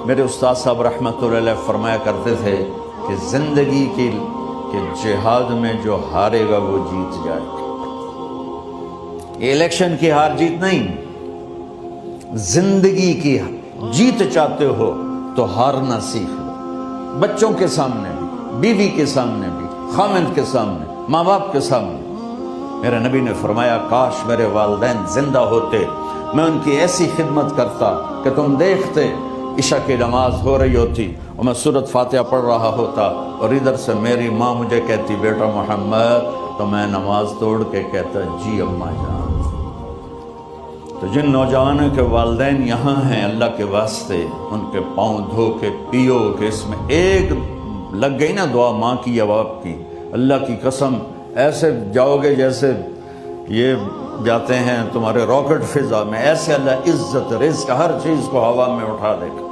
میرے استاد صاحب رحمۃ اللہ علیہ فرمایا کرتے تھے کہ زندگی کے جہاد میں جو ہارے گا وہ جیت جائے گا۔ یہ الیکشن کی ہار جیت نہیں، زندگی کی جیت چاہتے ہو تو ہارنا سیکھ لو، بچوں کے سامنے بھی، بیوی کے سامنے بھی، خامند کے سامنے، ماں باپ کے سامنے۔ میرے نبی نے فرمایا کاش میرے والدین زندہ ہوتے، میں ان کی ایسی خدمت کرتا کہ تم دیکھتے عشاء کی نماز ہو رہی ہوتی اور میں سورۃ فاتحہ پڑھ رہا ہوتا اور ادھر سے میری ماں مجھے کہتی بیٹا محمد، تو میں نماز توڑ کے کہتا جی اماں جان۔ تو جن نوجوانوں کے والدین یہاں ہیں، اللہ کے واسطے ان کے پاؤں دھو کے پیو کہ اس میں ایک لگ گئی نا دعا ماں کی یا باپ کی، اللہ کی قسم ایسے جاؤ گے جیسے یہ جاتے ہیں تمہارے راکٹ فضا میں، ایسے اللہ عزت رزق ہر چیز کو ہوا میں اٹھا دے گا۔